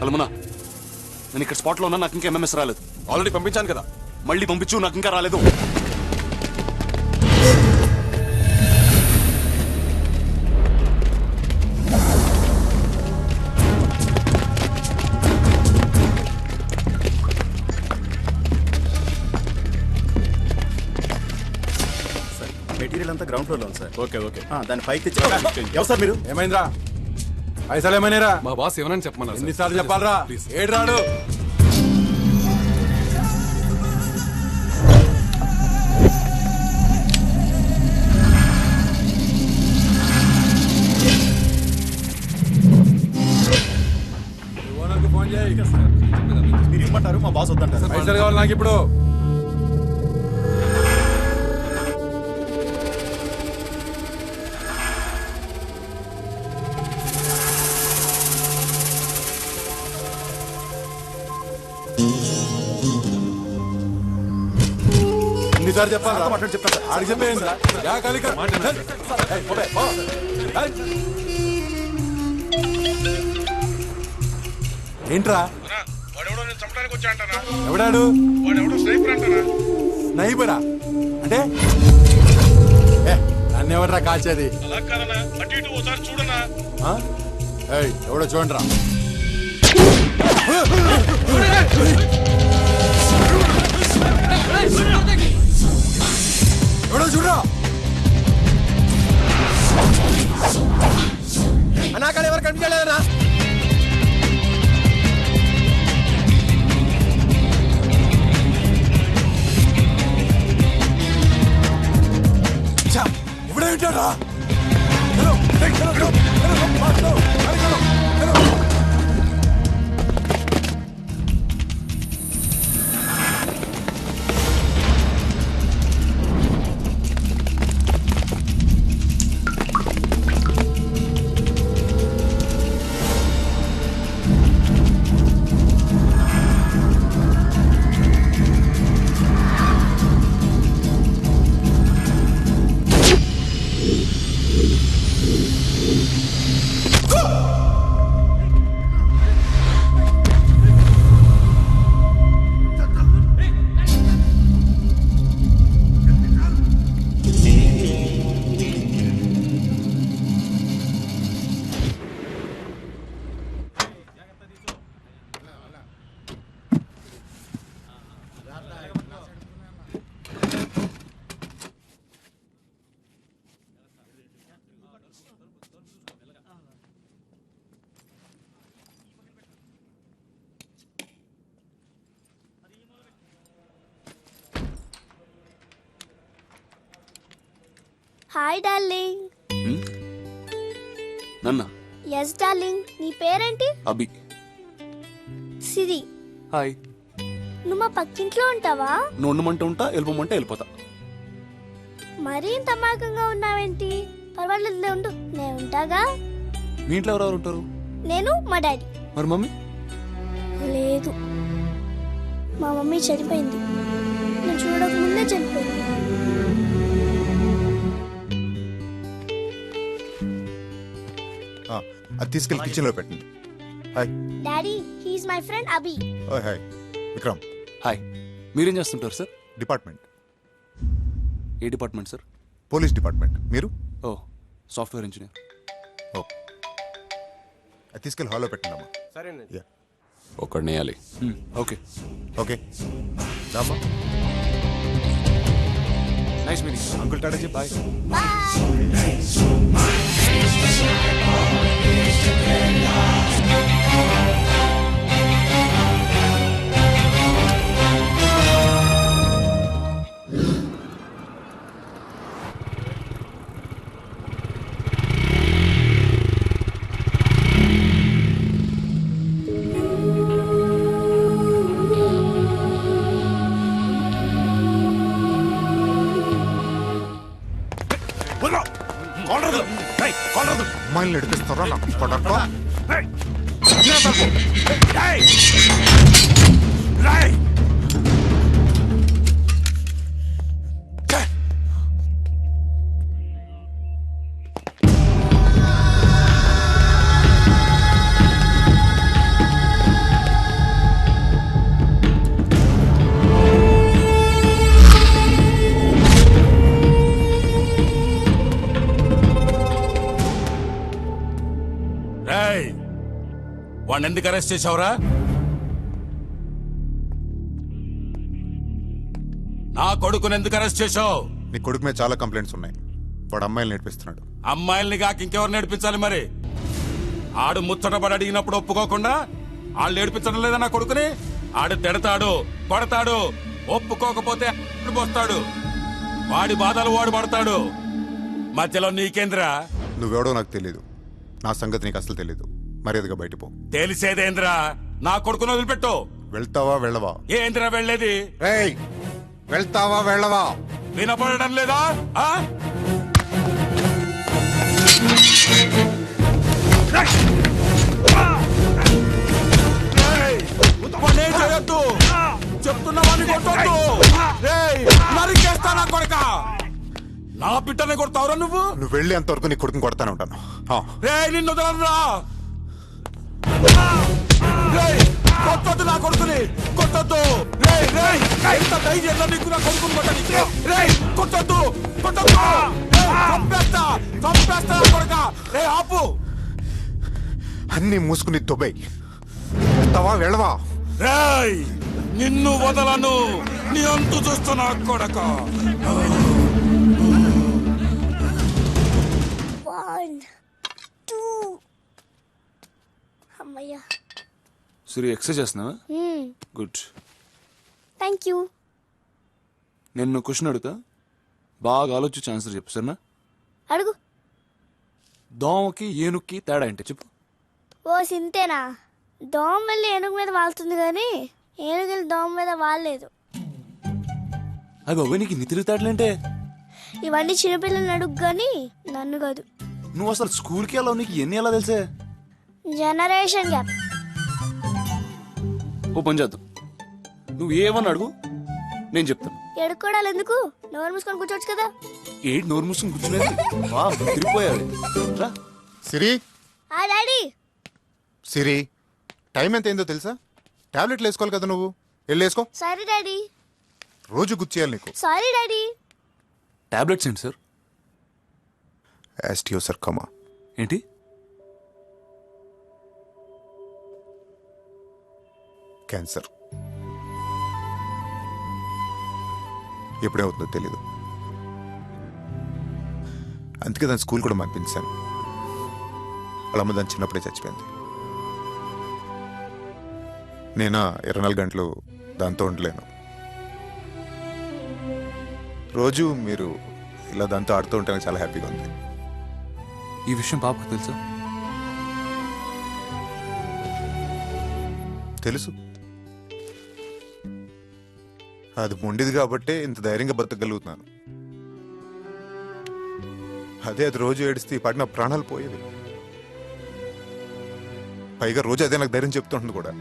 కలమునా, నేను ఇక్కడ స్పాట్లో ఉన్నా, నాకు ఇంకా ఎంఎంఎస్ రాలేదు. ఆల్రెడీ పంపించాను కదా. మళ్ళీ పంపించు, నాకు ఇంకా రాలేదు. మెటీరియల్ అంతా గ్రౌండ్ ఫ్లోర్ లో ఉంది సార్. ఓకే ఓకే, దాని పైకి తెచ్చి ఎవరు సార్ మీరు? ఏమైందిరా? పైసలు ఏమైనారా? మా బాస్ ఏమని చెప్పమన్నారు? ఎన్నిసార్లు చెప్పాలరా? ఏడు రాడు. ఫోన్ చేయి. మీరు ఇమ్మంటారు, మా బాస్ వద్దంటారు. పైసలు కావాలి నాకు ఇప్పుడు. ఎన్నిసార్లు చెప్పాలి? మాట్లాడి చెప్తాను సార్. ఆడికి చెప్పేయండిరా. యా కాలిక. ఏంట్రా? ఎవడాడు? నైబరా అంటే నన్ను ఎవడరా కాల్చేది? ఎవడో చూడండి రా. ఎవడో చూడరా. అనాకాడ ఎవరు కనిపించలేదన్నా? ఎవడే ఉంటాడా? Hi darling. నన్న? Yes darling. నీ పేరేంటి? అభి. సిరి. హాయ్. నువ్వు మా పక్కింట్లో ఉంటావా? నువ్వు ఉండమంటే ఉంటా, వెళ్ళిపోమంటే వెళ్ళిపోతా. మరీ ఇంత అమాయకంగా ఉన్నావేంటి? పర్వాలేదులే, ఉండు, నేను ఉంటాగా. మీ ఇంట్లో ఎవరెవరు ఉంటారు? నేను, మా డాడీ. మరి మమ్మీ? లేదు, మా మమ్మీ చనిపోయింది. నేను చూడక ముందే చనిపోయింది. అది తీసుకెళ్ళి కిచెన్ లో పెట్టండి. Hi daddy, he's my friend Abhi. Hi Vikram. Hi. మీరేం చేస్తుంటారు సార్? డిపార్ట్మెంట్. ఏ డిపార్ట్మెంట్ సార్? Police department. మీరు? ఓ, సాఫ్ట్వేర్ ఇంజనీర్. ఓ, అది తీసుకెళ్ళి హాల్లో పెట్టండి అమ్మా. సరేనండి. యా, ఒక్కడిని వేయాలి. Okay okay. రామ్మా. Nice meeting. అంకుల్ టాటా చెప్పు. బాయ్. అమ్మాయిని నడిపిస్తారా నాకు పడక? వాడిని ఎందుకు అరెస్ట్ చేశావురా? నా కొడుకుని ఎందుకు అరెస్ట్ చేశావు? నీ కొడుకు మీద చాలా కంప్లైంట్స్ ఉన్నాయి. వాడు అమ్మాయిలు నేర్పిస్తున్నాడు. అమ్మాయిల్ని కాక ఇంకెవరు నేర్పించాలి మరి? ఆడు ముచ్చటపడి అడిగినప్పుడు ఒప్పుకోకుండా వాళ్ళు నేర్పించడం లేదా నా కొడుకుని? ఆడు తిడతాడు, కొడతాడు, ఒప్పుకోకపోతే పోస్తాడు. వాడి బాధలు వాడు పడతాడు. మధ్యలో నీకేంద్రా? నువ్వెవడో నాకు తెలీదు. నా సంగతి నీకు అసలు తెలీదు. మర్యాదగా బయటపో. తెలిసేదేంద్రా? నా కొడుకును వదిలిపెట్టు. వెళ్తావా వెళ్ళవా? ఏంద్రా వెళ్ళేది? రేయ్, వెళ్తావా వెళ్ళవా? వినపడడం లేదా? ఆ? రేయ్, పనే చేయొద్దు. చెప్తున్నవాడిని కొట్టొద్దు. రేయ్, నరికేస్తా నా కొడుక. నా బిడ్డని కొడతావురా నువ్వు? నువ్వు వెళ్ళి అంతవరకు నీ కొడుకుని కొడతానే ఉంటాను. రేయ్, నిన్ను వదలనురా. రేయ్, కొట్టొద్దు నా కొడుకుని, కొట్టొద్దు. రేయ్ రేయ్, ఎంత ధైర్యంగా నీకు నా కొడుకుని కొట్టడానికి? రేయ్, కొట్టొద్దు, కొట్టొద్దు. రేయ్, చంపేస్తా, చంపేస్తా నా కొడుక. రేయ్, ఆపు. అన్ని మూసుకుని దుబాయ్. వెళ్తావా వెళ్ళవా? రేయ్, నిన్ను వదలను. నీ అంతు చూస్తున్నా కొడక. 1 2 అమ్మయ్యా. సిరి ఎక్సర్సైజ్ చేస్తున్నావా? గుడ్. Thank you. నేను క్వశ్చన్ అడుగుతా, బాగా ఆలోచించి ఆన్సర్ చెప్పు సరేనా? అడుగు. దోమకి ఏనుక్కి తేడా ఏంటి చెప్పు? ఓ సింతేనా? దోమ వెళ్ళి ఏనుగు మీద వాళ్తుంది కానీ ఏనుగు వెళ్ళి దోమ మీద వాళ్లేదు. అవి బాబు నీకు ఇన్ని తిరుగుతాడులేంటే? ఇవన్నీ చిన్నపిల్లల్ని అడుగు కానీ నన్ను కాదు. నువ్వు అసలు స్కూల్కి వెళ్ళావు, నీకు ఎన్ని ఎలా తెలిసే? Generation gap. ఓ పని చేద్దాం, నువ్వు ఏమని అడుగు, నేను చెప్తాను. ఎడుకోవడాలు ఎందుకు? నోరు మూసుకొని కూర్చోవచ్చు కదా. ఏంటి నోరు మూసుకుని కూర్చునేది? వా, తిరిగిపోయావి. రా. సిరి, ఆ డాడీ. సిరి, టైం ఎంత అయిందో తెలుసా? టాబ్లెట్లు వేసుకోవాలి కదా నువ్వు. వెళ్ళి వేసుకో. Sorry daddy. రోజు గుర్చేయాలి నీకు. Sorry daddy. టాబ్లెట్స్ ఏంటి సార్? యాస్టియోసర్కోమా. ఏంటి? క్యాన్సర్. ఎప్పుడేమవుతుందో తెలీదు. అందుకే దాని స్కూల్ కూడా పంపించాను. వాళ్ళ అమ్మ దాని చిన్నప్పుడే చచ్చిపోయింది. నేనా 24 గంటలు దాంతో ఉండలేను. రోజు మీరు ఇలా దాంతో ఆడుతూ ఉంటే నాకు చాలా హ్యాపీగా ఉంది. ఈ విషయం పాపకు తెలుసా? తెలుసు. అది మొండిది కాబట్టే ఇంత ధైర్యంగా బతకగలుగుతున్నాను. అదే అది రోజు ఏడిస్తే ఈ పాటి నా ప్రాణాలు పోయేది. పైగా రోజు అదే నాకు ధైర్యం చెప్తుంటుంది కూడా.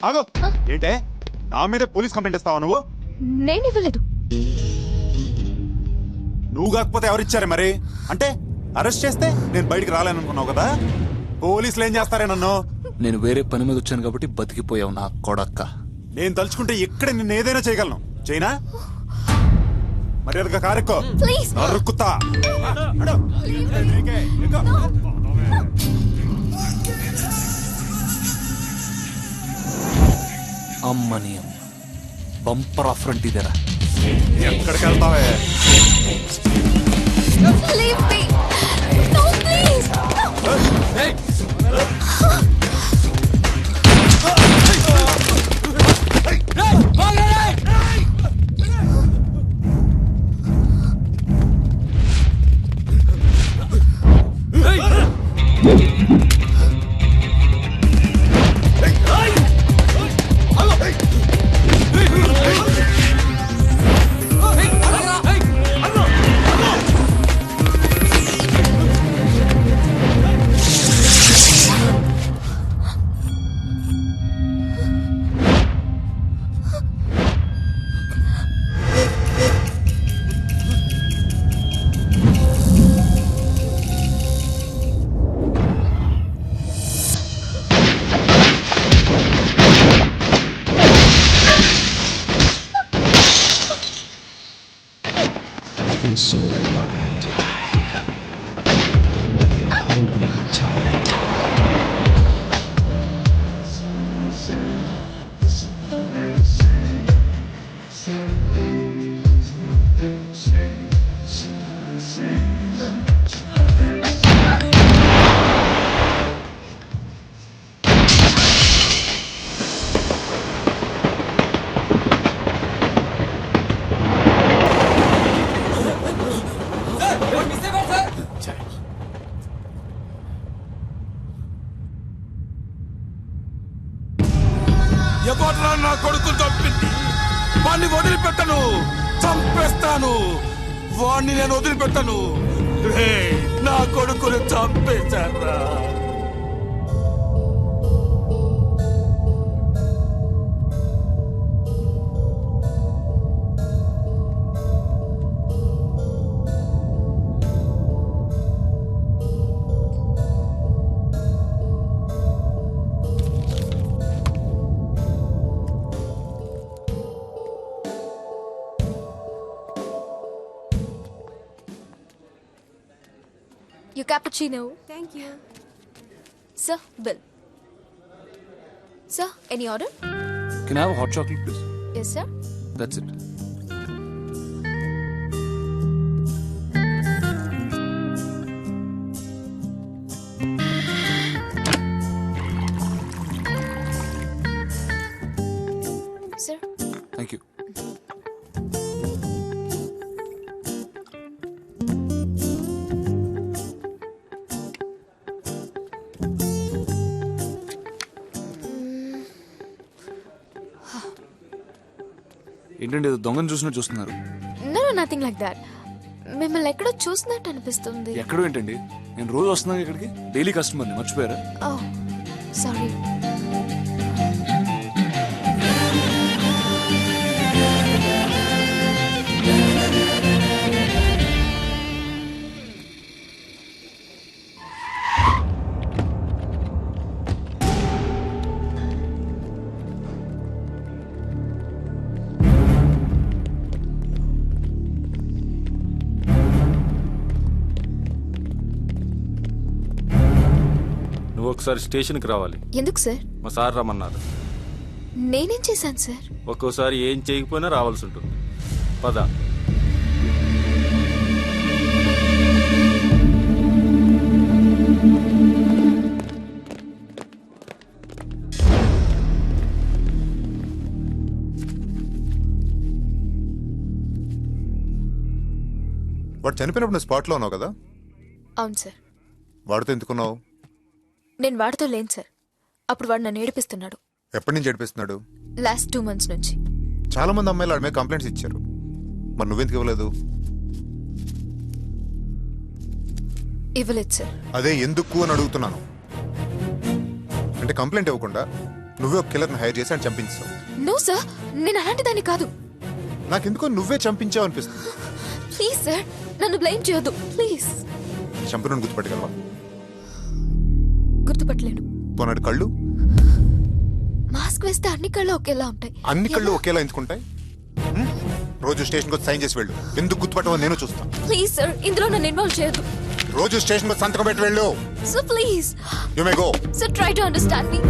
ఆగో. ఏంటే నా మీద పోలీస్ కంప్లైంట్ ఇస్తావా నువ్వు? నేను ఇవ్వలేదు. నువ్వు కాకపోతే ఎవరిచ్చారే మరి? అంటే అరెస్ట్ చేస్తే నేను బయటికి రాలేననుకున్నావు కదా. పోలీసులు ఏం చేస్తారే నన్ను? నేను వేరే పని మీద వచ్చాను కాబట్టి బతికిపోయావు నా కొడక్క. నేను తలుచుకుంటే ఎక్కడ నిన్ను ఏదైనా చేయగలను. చైనా మర్యాదగా కారెక్కో. ప్లీజ్. నరుక్కుతా. అమ్మని అమ్మ, బంపర్ ఆఫర్ అంటే ఇదేరా? ఎక్కడికి వెళ్తావే? Leave me! No, please! So blind. Hold me tight. ఎవడ్రా నా కొడుకు చంపింది? వాణ్ణి వదిలిపెట్టను, చంపేస్తాను. వాణ్ణి నేను వదిలిపెట్టను. రేయ్, నా కొడుకుని చంపేశారా? Your cappuccino. Thank you. Sir, bill. Sir, any order? Can I have a hot chocolate, please? Yes, sir. That's it. Sir. Thank you. ఏంటండి ఏదో దొంగను చూసినట్టు చూస్తున్నారు? No, nothing like that. మిమ్మల్ని ఎక్కడో చూసినట్టు అనిపిస్తుంది. ఎక్కడో ఏంటండి, నేను రోజు వస్తున్నాను ఇక్కడికి, డైలీ కస్టమర్ని, మర్చిపోయారా? Oh, sorry. నువ్వు ఒకసారి స్టేషన్కి రావాలి. ఎందుకు సార్? మా సార్ రమ్మన్నారు. నేనేం చేశాను సార్? ఒక్కోసారి ఏం చేయకపోయినా రావాల్సి ఉంటుంది. పద. వాడు చనిపోయినప్పుడు నువ్వు స్పాట్లో ఉన్నావు కదా? అవును సార్. వాడితో ఎందుకున్నావు? నేను వాడితో లేను సార్. అప్పుడు వాడు నన్ను ఏడిపిస్తున్నాడు. ఎప్పటి నుంచి ఏడిపిస్తున్నాడు? లాస్ట్ 2 months నుంచి. చాలా మంది అమ్మాయిలు వాడి మీద కంప్లైంట్స్ ఇచ్చారు, మరి నువ్వెందుకు ఇవ్వలేదు? ఇవ్వలేదు సార్. అదే ఎందుకు అని అడుగుతున్నాను. అంటే కంప్లైంట్ ఇవ్వకుండా నువ్వే ఒక కిల్లర్ని హైర్ చేసి అని చంపించావు. నో సార్, నేను అలాంటి దాన్ని కాదు. నాకెందుకో నువ్వే చంపించావు అనిపిస్తుంది. ప్లీజ్ సార్, నన్ను బ్లేమ్ చేయొద్దు ప్లీజ్. చంపినోని గుర్తుపట్టగలవా? గుర్తుపట్టలేను. పోనాడు కళ్ళు? మాస్క్ వేస్తే అన్ని కళ్ళు ఒకేలా ఉంటాయి. అన్ని కళ్ళు ఒకేలా ఎందుకుంటాయి? రోజు స్టేషన్కి వచ్చి సైన్ చేసి వెళ్ళు. ఎందుకు గుర్తుపట్టవని నేను చూస్తాను. ప్లీజ్ సార్, ఇందులో నన్ను ఇన్వాల్వ్ చేయొద్దు. రోజు స్టేషన్కి వచ్చి సంతకం పెట్టి వెళ్ళు. Sir please. You may go. Sir try to understand me.